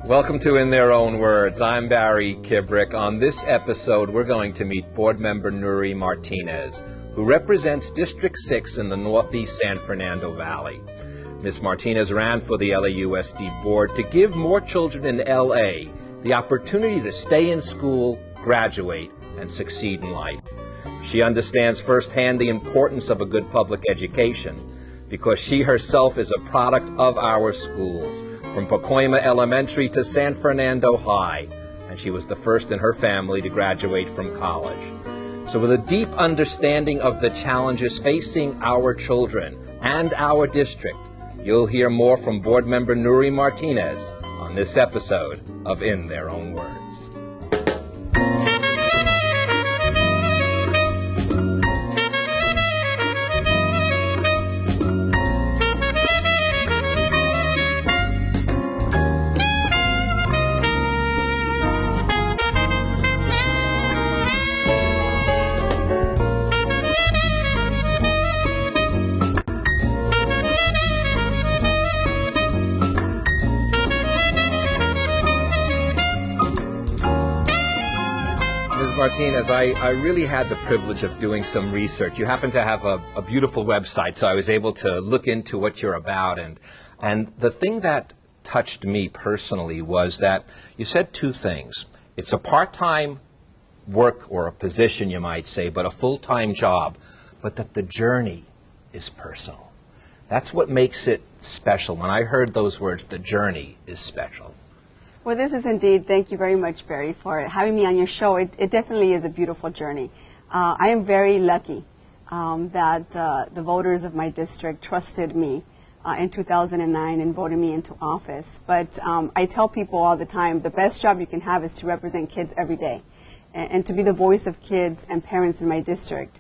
Welcome to In Their Own Words. I'm Barry Kibrick. On this episode, we're going to meet board member Nury Martinez, who represents District 6 in the Northeast San Fernando Valley. Ms. Martinez ran for the LAUSD board to give more children in LA the opportunity to stay in school, graduate, and succeed in life. She understands firsthand the importance of a good public education because she herself is a product of our schools, from Pacoima Elementary to San Fernando High, and she was the first in her family to graduate from college. So with a deep understanding of the challenges facing our children and our district, you'll hear more from board member Nury Martinez on this episode of In Their Own Words. Martinez, I really had the privilege of doing some research. You happen to have a beautiful website, so I was able to look into what you're about. And the thing that touched me personally was that you said two things. It's a part-time work or a position, you might say, but a full-time job, but that the journey is personal. That's what makes it special. When I heard those words, the journey is special. Well, this is indeed, thank you very much, Barry, for having me on your show. It definitely is a beautiful journey. I am very lucky that the voters of my district trusted me in 2009 and voted me into office. But I tell people all the time, the best job you can have is to represent kids every day. And to be the voice of kids and parents in my district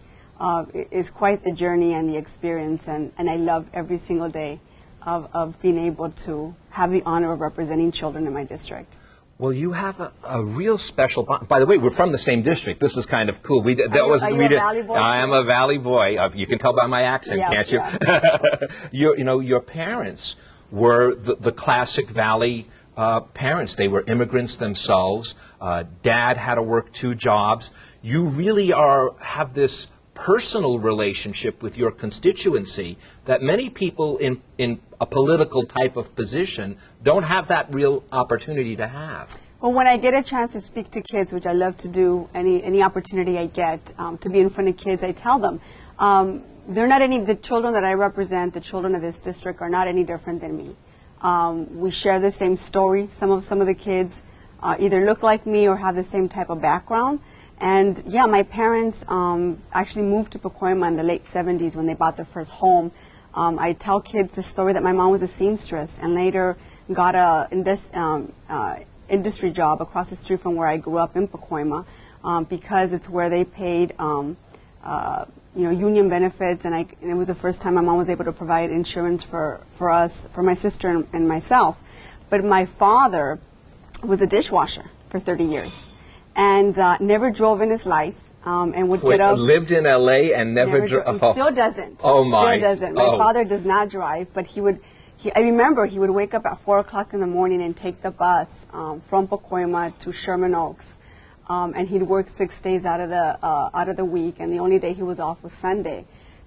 is quite the journey and the experience, and I love every single day of being able to have the honor of representing children in my district. Well, you have a real special bond. By the way, we're from the same district. This is kind of cool. Are you a Valley boy? I am a Valley boy. You can tell by my accent, can't you? Yeah. Your parents were the classic Valley parents. They were immigrants themselves. Dad had to work 2 jobs. You really have this personal relationship with your constituency that many people in a political type of position don't have that real opportunity to have. Well, when I get a chance to speak to kids, which I love to do, any opportunity I get to be in front of kids, I tell them the children that I represent, the children of this district, are not any different than me. We share the same story. Some of the kids either look like me or have the same type of background. And yeah, my parents actually moved to Pacoima in the late 70s when they bought their first home. I tell kids the story that my mom was a seamstress and later got a industry job across the street from where I grew up in Pacoima because it's where they paid union benefits, and it was the first time my mom was able to provide insurance for us, for my sister and myself. But my father was a dishwasher for 30 years. And never drove in his life, and would get up. Lived in LA and never drove. Still doesn't. Oh my! Still doesn't. My father does not drive, but I remember he would wake up at 4 o'clock in the morning and take the bus from Pacoima to Sherman Oaks, and he'd work 6 days out of the week, and the only day he was off was Sunday.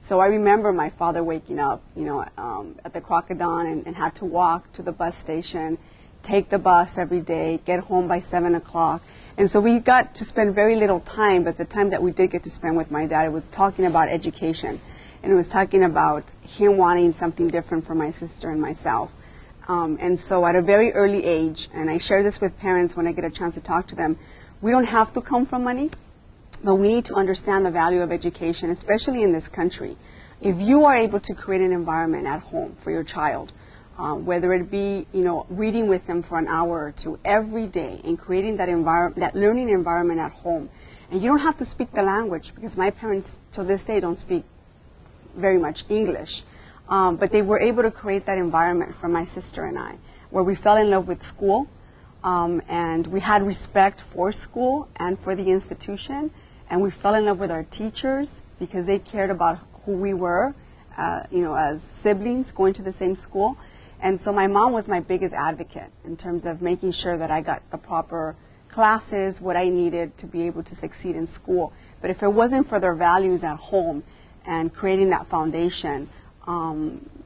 So I remember my father waking up, at the crack of dawn and had to walk to the bus station, take the bus every day, get home by 7 o'clock. And so we got to spend very little time, but the time that we did get to spend with my dad, it was talking about education. And it was talking about him wanting something different for my sister and myself. And so at a very early age, and I share this with parents when I get a chance to talk to them, we don't have to come from money, but we need to understand the value of education, especially in this country. If you are able to create an environment at home for your child, whether it be, reading with them for an hour or 2 every day and creating that learning environment at home. And you don't have to speak the language, because my parents to this day don't speak very much English. But they were able to create that environment for my sister and I, where we fell in love with school, and we had respect for school and for the institution, and we fell in love with our teachers because they cared about who we were, as siblings going to the same school. And so my mom was my biggest advocate in terms of making sure that I got the proper classes, what I needed to be able to succeed in school. But if it wasn't for their values at home and creating that foundation,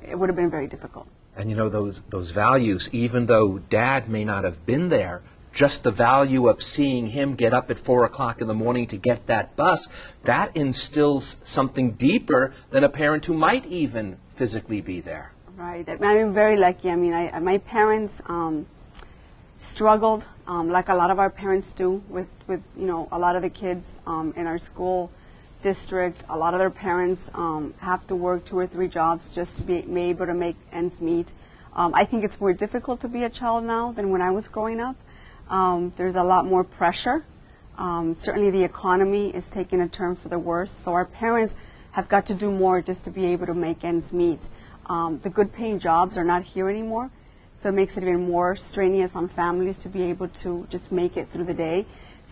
it would have been very difficult. And you know, those values, even though Dad may not have been there, just the value of seeing him get up at 4 o'clock in the morning to get that bus, that instills something deeper than a parent who might even physically be there. Right. I'm very lucky. I mean, my parents struggled, like a lot of our parents do, with you know, a lot of the kids in our school district. A lot of their parents have to work 2 or 3 jobs just to be able to make ends meet. I think it's more difficult to be a child now than when I was growing up. There's a lot more pressure. Certainly the economy is taking a turn for the worse. So our parents have got to do more just to be able to make ends meet. The good paying jobs are not here anymore. So it makes it even more strenuous on families to be able to just make it through the day.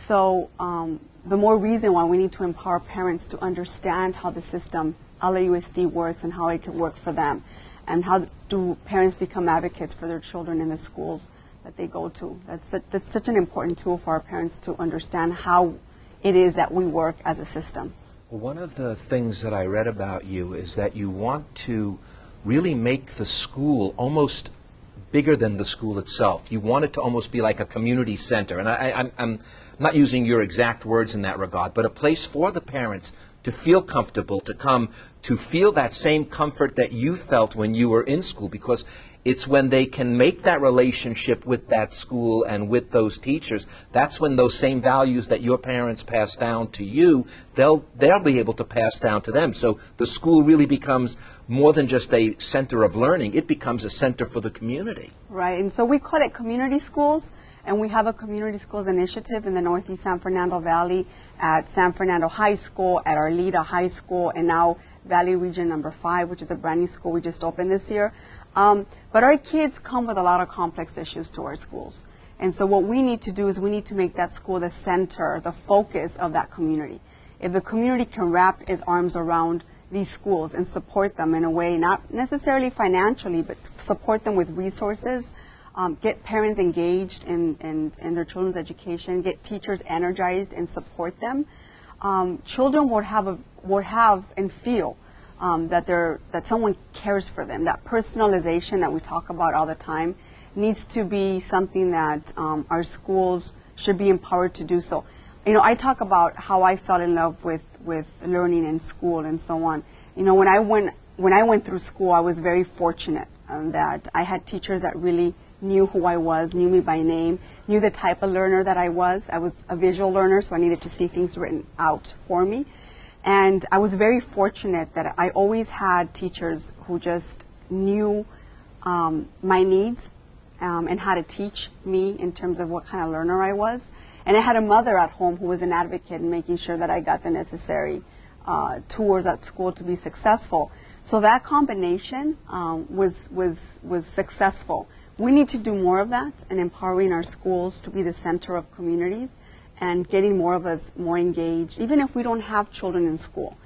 So the more reason why we need to empower parents to understand how the system, LAUSD, works and how it can work for them. And how do parents become advocates for their children in the schools that they go to. That's such an important tool for our parents to understand how it is that we work as a system. Well, one of the things that I read about you is that you want to really make the school almost bigger than the school itself. You want it to almost be like a community center. And I'm not using your exact words in that regard, but a place for the parents to feel comfortable, to come, to feel that same comfort that you felt when you were in school, because it's when they can make that relationship with that school and with those teachers, that's when those same values that your parents pass down to you, they'll be able to pass down to them. So the school really becomes more than just a center of learning. It becomes a center for the community. Right, and so we call it community schools, and we have a community schools initiative in the Northeast San Fernando Valley at San Fernando High School, at Arleta High School, and now Valley Region number 5, which is a brand new school we just opened this year. But our kids come with a lot of complex issues to our schools. And so what we need to do is we need to make that school the center, the focus of that community. If the community can wrap its arms around these schools and support them in a way, not necessarily financially, but support them with resources, get parents engaged in their children's education, get teachers energized and support them, children would have and feel that someone cares for them. That personalization that we talk about all the time needs to be something that our schools should be empowered to do so. You know, I talk about how I fell in love with learning in school and so on. You know, when I went through school, I was very fortunate that I had teachers that really knew who I was, knew me by name, knew the type of learner that I was. I was a visual learner, so I needed to see things written out for me. And I was very fortunate that I always had teachers who just knew my needs and how to teach me in terms of what kind of learner I was. And I had a mother at home who was an advocate in making sure that I got the necessary tools at school to be successful. So that combination was successful. We need to do more of that and empowering our schools to be the center of communities and getting more of us more engaged, even if we don't have children in school.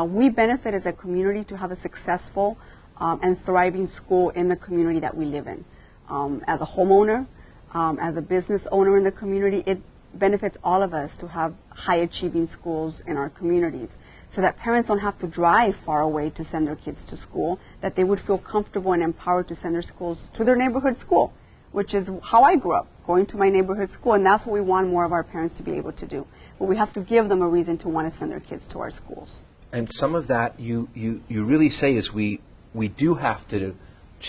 We benefit as a community to have a successful and thriving school in the community that we live in. As a homeowner, as a business owner in the community, it benefits all of us to have high-achieving schools in our communities so that parents don't have to drive far away to send their kids to school, that they would feel comfortable and empowered to send their schools to their neighborhood school, which is how I grew up, going to my neighborhood school, and that's what we want more of our parents to be able to do. But we have to give them a reason to want to send their kids to our schools. And some of that you really say is we do have to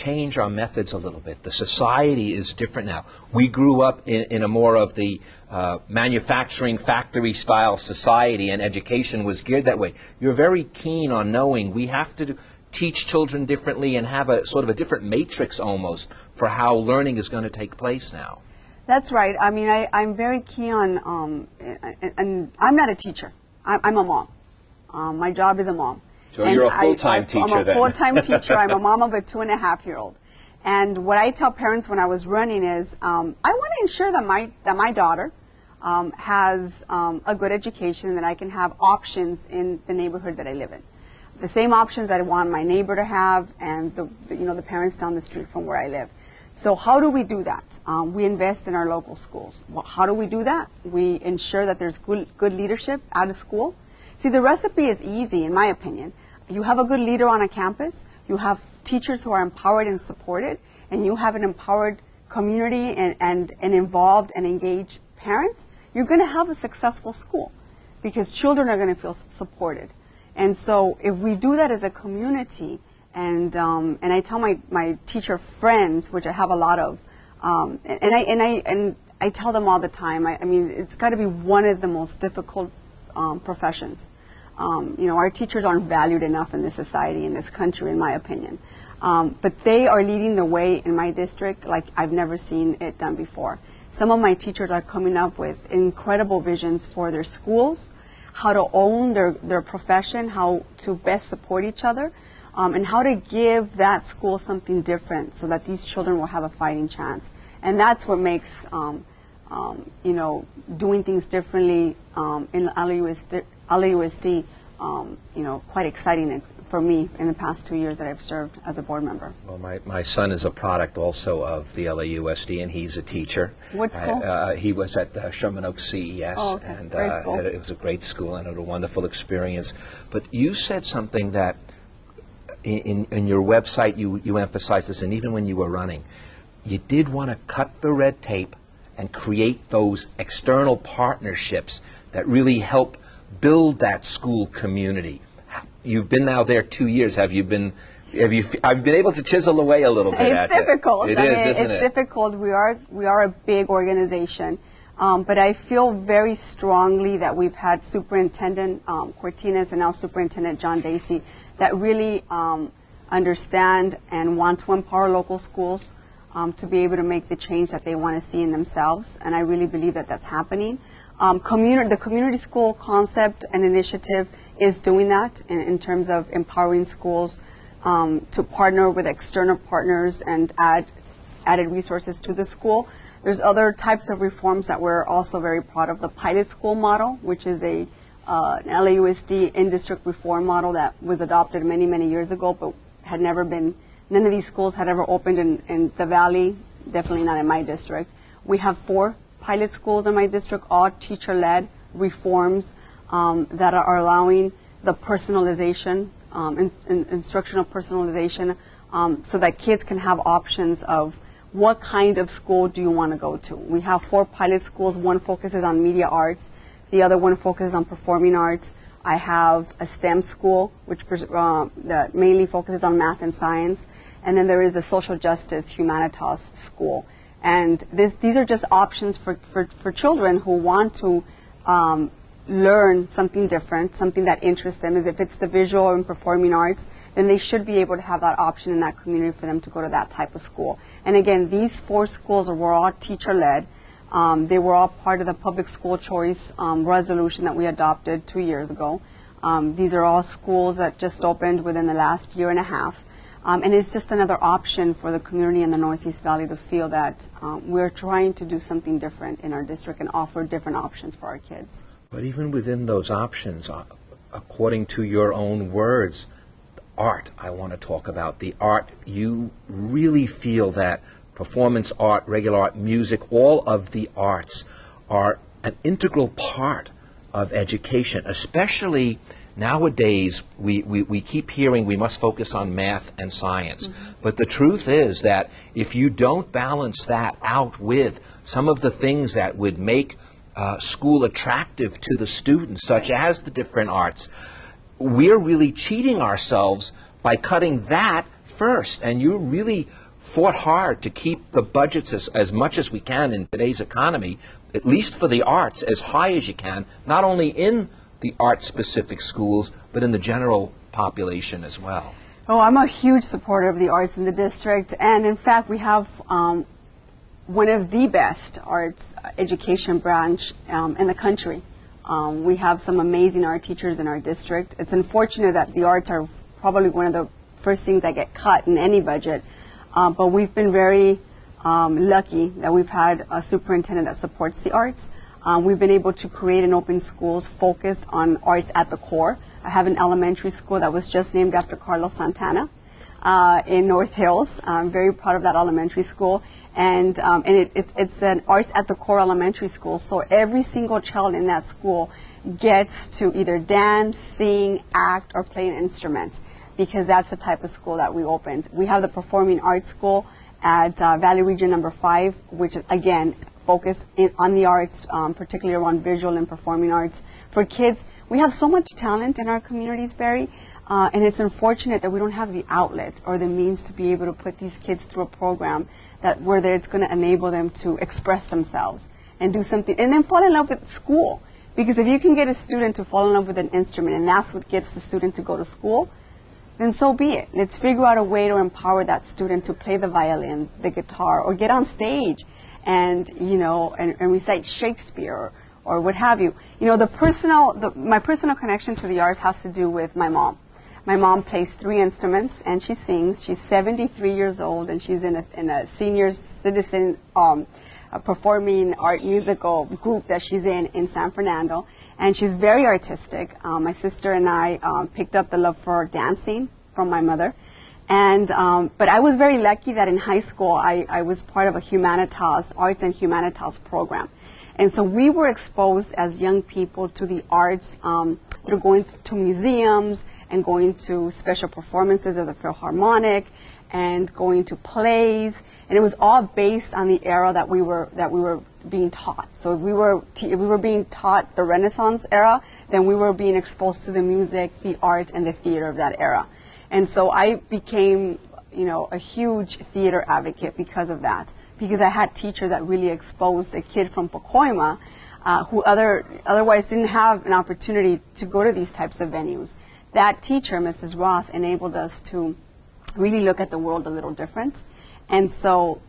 change our methods a little bit. The society is different now. We grew up in a more of the manufacturing factory style society, and education was geared that way. You're very keen on knowing we have to teach children differently and have a sort of a different matrix almost for how learning is going to take place now. That's right. I mean, I'm very keen on, and I'm not a teacher. I'm a mom. My job is a mom. So you're a full-time teacher then. I'm a full-time teacher. I'm a mom of a 2.5-year-old. And what I tell parents when I was running is I want to ensure that my daughter has a good education and that I can have options in the neighborhood that I live in. the same options that I want my neighbor to have and the parents down the street from where I live. So how do we do that? We invest in our local schools. Well, how do we do that? We ensure that there's good leadership at a school. See, the recipe is easy, in my opinion. You have a good leader on a campus, you have teachers who are empowered and supported, and you have an empowered community and involved and engaged parents, you're going to have a successful school because children are going to feel supported. And so if we do that as a community, and I tell my teacher friends, which I have a lot of, and I tell them all the time, I mean, it's got to be one of the most difficult professions. Our teachers aren't valued enough in this society, in this country, in my opinion. But they are leading the way in my district like I've never seen it done before. Some of my teachers are coming up with incredible visions for their schools, how to own their profession, how to best support each other, and how to give that school something different so that these children will have a fighting chance. And that's what makes, doing things differently in LAUSD, quite exciting for me in the past 2 years that I've served as a board member. Well, my son is a product also of the LAUSD, and he's a teacher. What school? He was at Sherman Oaks CES, oh, okay. and Great school. it was a great school and it was a wonderful experience. But you said something that in your website you emphasized this, and even when you were running, you did want to cut the red tape and create those external partnerships that really help build that school community. You've been now there 2 years. I've been able to chisel away a little bit at it? It's difficult. It is, isn't it? It's difficult. We are a big organization, but I feel very strongly that we've had Superintendent Cortinez and now Superintendent John Dacey that really understand and want to empower local schools to be able to make the change that they want to see in themselves, and I really believe that that's happening. The community school concept and initiative is doing that in terms of empowering schools to partner with external partners and add added resources to the school. There's other types of reforms that we're also very proud of. The pilot school model, which is an LAUSD in-district reform model that was adopted many, many years ago, but had never been, none of these schools had ever opened in the Valley, definitely not in my district. We have 4 pilot schools in my district, all teacher-led reforms that are allowing the personalization, instructional personalization, so that kids can have options of what kind of school do you want to go to. We have 4 pilot schools. One focuses on media arts. The other one focuses on performing arts. I have a STEM school, which that mainly focuses on math and science. And then there is a social justice humanitas school. And these are just options for children who want to learn something different, something that interests them. As if it's the visual and performing arts, then they should be able to have that option in that community for them to go to that type of school. And again, these 4 schools were all teacher-led. They were all part of the public school choice resolution that we adopted 2 years ago. These are all schools that just opened within the last year and a half. And it's just another option for the community in the Northeast Valley to feel that we're trying to do something different in our district and offer different options for our kids. But even within those options, according to your own words, art, I want to talk about the art. You really feel that performance art, regular art, music, all of the arts are an integral part of education, especially nowadays. We keep hearing we must focus on math and science. Mm-hmm. But the truth is that if you don't balance that out with some of the things that would make school attractive to the students, such as the different arts, we're really cheating ourselves by cutting that first. And you really fought hard to keep the budgets as much as we can in today's economy, at least for the arts, as high as you can, not only in the art-specific schools, but in the general population as well. Oh, I'm a huge supporter of the arts in the district. And in fact, we have one of the best arts education branch in the country. We have some amazing art teachers in our district. It's unfortunate that the arts are probably one of the first things that get cut in any budget, but we've been very lucky that we've had a superintendent that supports the arts. We've been able to create and open schools focused on arts at the core. I have an elementary school that was just named after Carlos Santana in North Hills. I'm very proud of that elementary school. And it's an arts at the core elementary school. So every single child in that school gets to either dance, sing, act, or play an instrument, because that's the type of school that we opened. We have the Performing Arts School at Valley Region number 5, which is, again, focused on the arts, particularly around visual and performing arts. For kids, we have so much talent in our communities, Barry, and it's unfortunate that we don't have the outlet or the means to be able to put these kids through a program where it's going to enable them to express themselves and do something, and then fall in love with school. Because if you can get a student to fall in love with an instrument, and that's what gets the student to go to school, then so be it. Let's figure out a way to empower that student to play the violin, the guitar, or get on stage and, and recite Shakespeare or what have you. My personal connection to the arts has to do with my mom. My mom plays 3 instruments and she sings. She's 73 years old and she's in a senior citizen a performing art musical group that she's in San Fernando, and she's very artistic. My sister and I picked up the love for dancing from my mother, and but I was very lucky that in high school I was part of a arts and humanitas program, and so we were exposed as young people to the arts through going to museums and going to special performances of the Philharmonic and going to plays. And it was all based on the era that we were being taught. So if we were being taught the Renaissance era, then we were being exposed to the music, the art, and the theater of that era. And so I became, a huge theater advocate because of that. Because I had teachers that really exposed a kid from Pacoima who otherwise didn't have an opportunity to go to these types of venues. That teacher, Mrs. Roth, enabled us to really look at the world a little different. And so,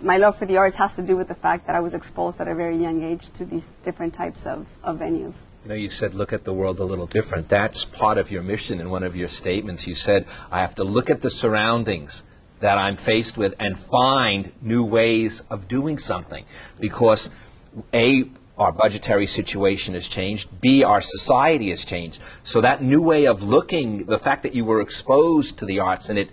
my love for the arts has to do with the fact that I was exposed at a very young age to these different types of venues. You said look at the world a little different. That's part of your mission in one of your statements. You said, I have to look at the surroundings that I'm faced with and find new ways of doing something. Because, A, our budgetary situation has changed. B, our society has changed. So that new way of looking, the fact that you were exposed to the arts and it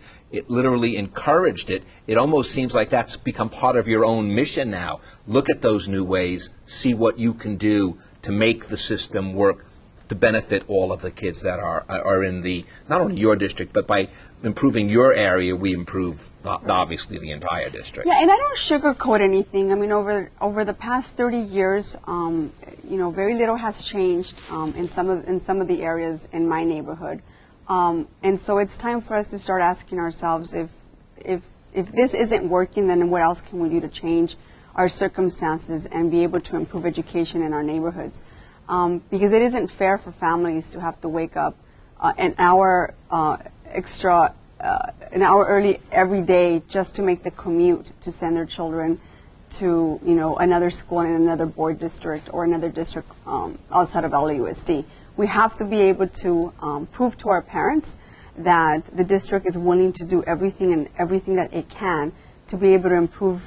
literally encouraged it, it almost seems like that's become part of your own mission now. Look at those new ways, see what you can do to make the system work to benefit all of the kids that are in not only your district, but by improving your area, we improve obviously the entire district. Yeah, and I don't sugarcoat anything. I mean, over the past 30 years, very little has changed in some of the areas in my neighborhood. And so it's time for us to start asking ourselves if this isn't working, then what else can we do to change our circumstances and be able to improve education in our neighborhoods? Because it isn't fair for families to have to wake up an hour early every day just to make the commute to send their children to another school in another board district or another district outside of LAUSD. We have to be able to prove to our parents that the district is willing to do everything that it can to be able to improve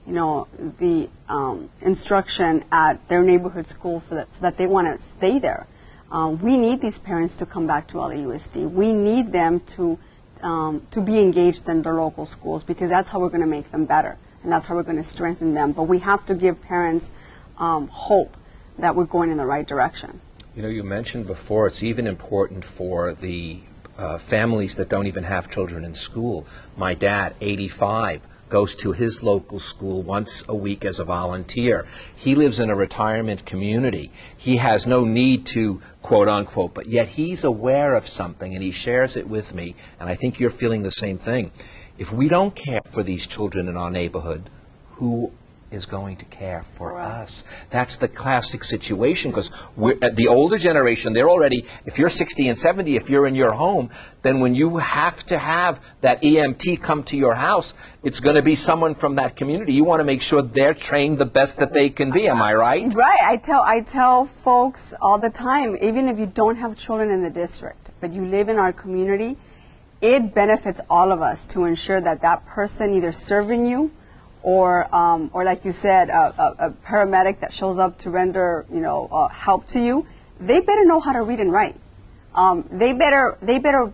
the instruction at their neighborhood school so that they want to stay there. We need these parents to come back to LAUSD. We need them to be engaged in their local schools, because that's how we're going to make them better and that's how we're going to strengthen them. But we have to give parents hope that we're going in the right direction. You mentioned before it's even important for the families that don't even have children in school. My dad, 85, goes to his local school once a week as a volunteer. He lives in a retirement community. He has no need to, quote unquote, but yet he's aware of something and he shares it with me, and I think you're feeling the same thing. If we don't care for these children in our neighborhood, who is going to care for us? That's the classic situation, because the older generation, they're already, if you're 60 and 70, if you're in your home, then when you have to have that EMT come to your house, it's going to be someone from that community. You want to make sure they're trained the best that they can be. Am I right? Right. I tell folks all the time, even if you don't have children in the district, but you live in our community, it benefits all of us to ensure that that person either serving you or like you said, a paramedic that shows up to render, help to you, they better know how to read and write. They better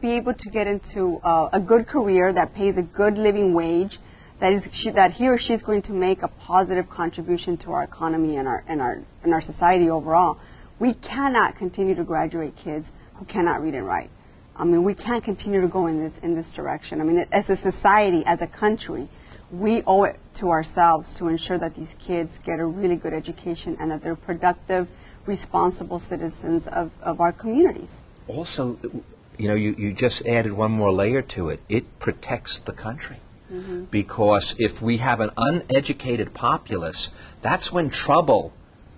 be able to get into a good career that pays a good living wage, that he or she is going to make a positive contribution to our economy and our society overall. We cannot continue to graduate kids who cannot read and write. I mean, we can't continue to go in this direction. I mean, as a society, as a country, we owe it to ourselves to ensure that these kids get a really good education and that they're productive, responsible citizens of our communities. Also, you just added one more layer to it. It protects the country. Mm-hmm. Because if we have an uneducated populace, that's when trouble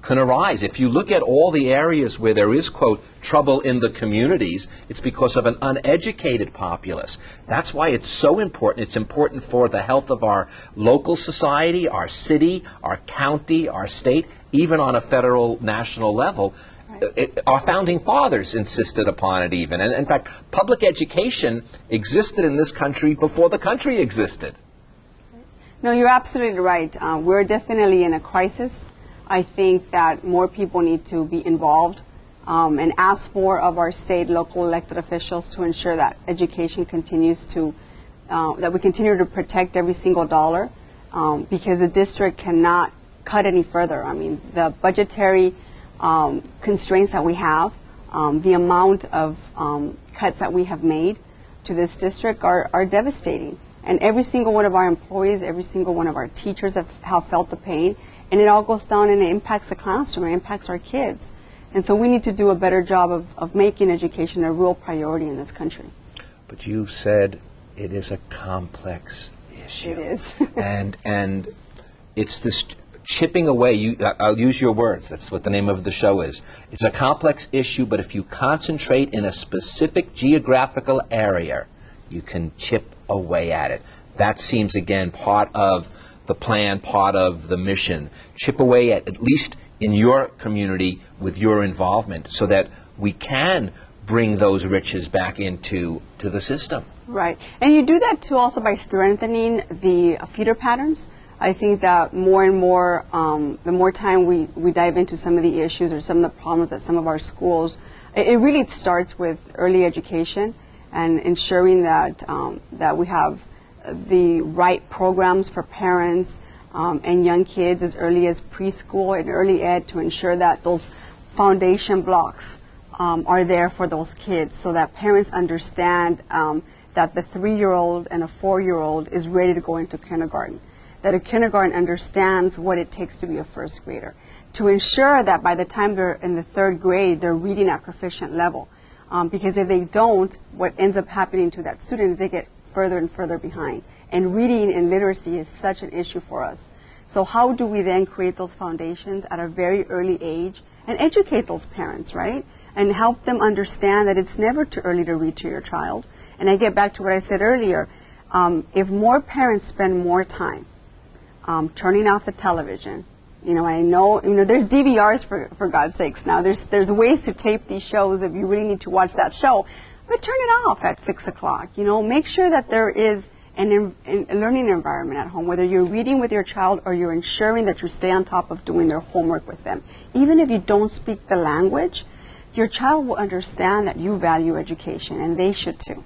can arise. If you look at all the areas where there is, quote, trouble in the communities, it's because of an uneducated populace. That's why it's so important. It's important for the health of our local society, our city, our county, our state, even on a federal, national level. Our founding fathers insisted upon it even. And in fact, public education existed in this country before the country existed. No, you're absolutely right. We're definitely in a crisis. I think that more people need to be involved and ask more of our state, local elected officials to ensure that education continues to, that we continue to protect every single dollar because the district cannot cut any further. I mean, the budgetary constraints that we have, the amount of cuts that we have made to this district are devastating. And every single one of our employees, every single one of our teachers have felt the pain. And it all goes down and it impacts the classroom, it impacts our kids. And so we need to do a better job of making education a real priority in this country. But you said it is a complex issue. It is. and it's this chipping away. I'll use your words. That's what the name of the show is. It's a complex issue, but if you concentrate in a specific geographical area, you can chip away at it. That seems, again, part of the plan, part of the mission. Chip away at least in your community with your involvement so that we can bring those riches back into the system. Right. And you do that, too, also by strengthening the feeder patterns. I think that more and more, the more time we dive into some of the issues or some of the problems at some of our schools, it really starts with early education and ensuring that we have the right programs for parents and young kids as early as preschool and early ed to ensure that those foundation blocks are there for those kids so that parents understand that the 3-year-old and a 4-year-old is ready to go into kindergarten, that a kindergarten understands what it takes to be a first grader, to ensure that by the time they're in the 3rd grade, they're reading at proficient level. Because if they don't, what ends up happening to that student is they get further and further behind. And reading and literacy is such an issue for us. So how do we then create those foundations at a very early age and educate those parents, right? And help them understand that it's never too early to read to your child. And I get back to what I said earlier. If more parents spend more time turning off the television, I know, there's DVRs for God's sakes now. There's ways to tape these shows if you really need to watch that show. But turn it off at 6 o'clock. Make sure that there is a learning environment at home, whether you're reading with your child or you're ensuring that you stay on top of doing their homework with them. Even if you don't speak the language, your child will understand that you value education, and they should too.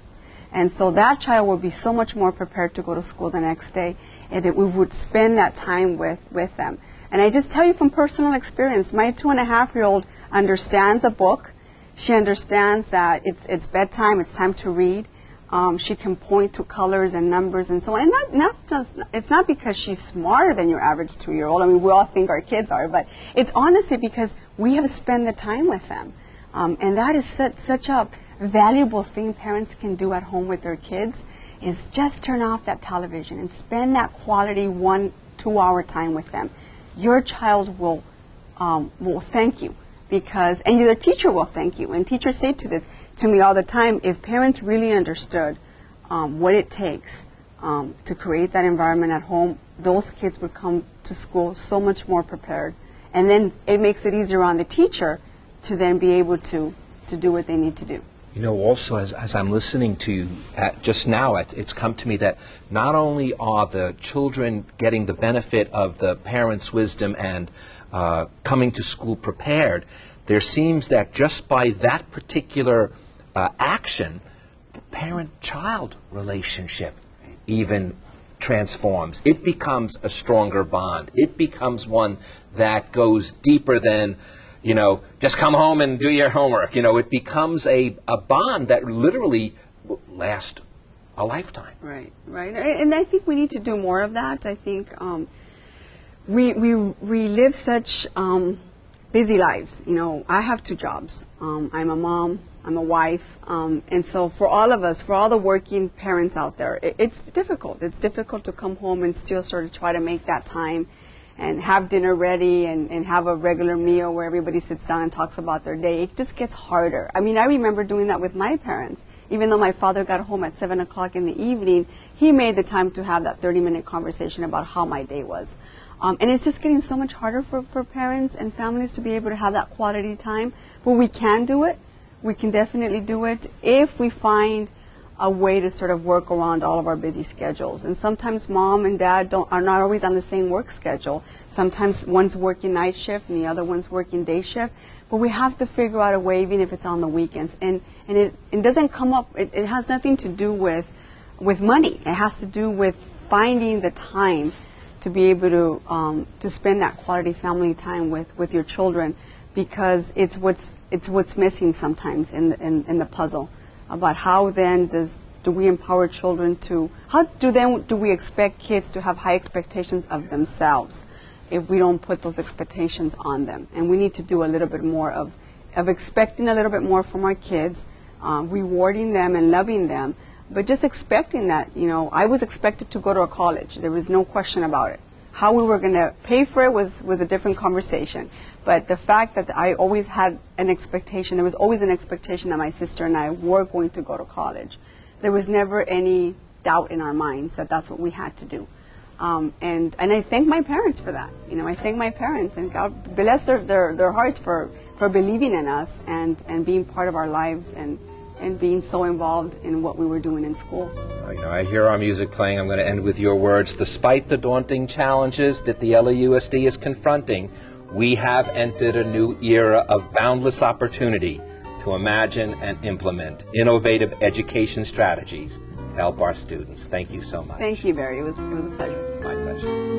And so that child will be so much more prepared to go to school the next day, and that we would spend that time with them. And I just tell you from personal experience, my 2.5-year-old understands a book. She understands that it's bedtime, it's time to read. She can point to colors and numbers and so on. And it's not because she's smarter than your average 2-year-old. I mean, we all think our kids are, but it's honestly because we have spent the time with them. And that is such a valuable thing parents can do at home with their kids, is just turn off that television and spend that quality 1-2 hour time with them. Your child will thank you. And the teacher will thank you. And teachers say to me all the time, if parents really understood what it takes to create that environment at home, those kids would come to school so much more prepared. And then it makes it easier on the teacher to then be able to do what they need to do. You know, also as I'm listening to you just now, it's come to me that not only are the children getting the benefit of the parents' wisdom and coming to school prepared, there seems that just by that particular action, the parent-child relationship even transforms. It becomes a stronger bond. It becomes one that goes deeper than, you know, just come home and do your homework. You know, it becomes a bond that literally lasts a lifetime. Right. And I think we need to do more of that. I think we live such busy lives. You know, I have 2 jobs. I'm a mom, I'm a wife, and so for all of us, for all the working parents out there, it's difficult. It's difficult to come home and still sort of try to make that time and have dinner ready and have a regular meal where everybody sits down and talks about their day. It just gets harder. I mean, I remember doing that with my parents. Even though my father got home at 7 o'clock in the evening, he made the time to have that 30-minute conversation about how my day was. And it's just getting so much harder for parents and families to be able to have that quality time. But we can do it. We can definitely do it if we find a way to sort of work around all of our busy schedules. And sometimes mom and dad are not always on the same work schedule. Sometimes one's working night shift and the other one's working day shift. But we have to figure out a way, even if it's on the weekends. And it doesn't come up, it has nothing to do with money. It has to do with finding the time to be able to spend that quality family time with your children, because it's what's missing sometimes in the puzzle about how then do we empower children to, how do we expect kids to have high expectations of themselves if we don't put those expectations on them. And we need to do a little bit more of expecting a little bit more from our kids, rewarding them and loving them, but just expecting that, you know, I was expected to go to a college. There was no question about it. How we were going to pay for it was a different conversation. But the fact that I always had an expectation, there was always an expectation that my sister and I were going to go to college. There was never any doubt in our minds that that's what we had to do. And I thank my parents for that. You know, I thank my parents, and God bless their hearts for believing in us and being part of our lives and being so involved in what we were doing in school. You know, I hear our music playing. I'm going to end with your words. Despite the daunting challenges that the LAUSD is confronting, we have entered a new era of boundless opportunity to imagine and implement innovative education strategies to help our students. Thank you so much. Thank you, Barry. It was a pleasure. My pleasure.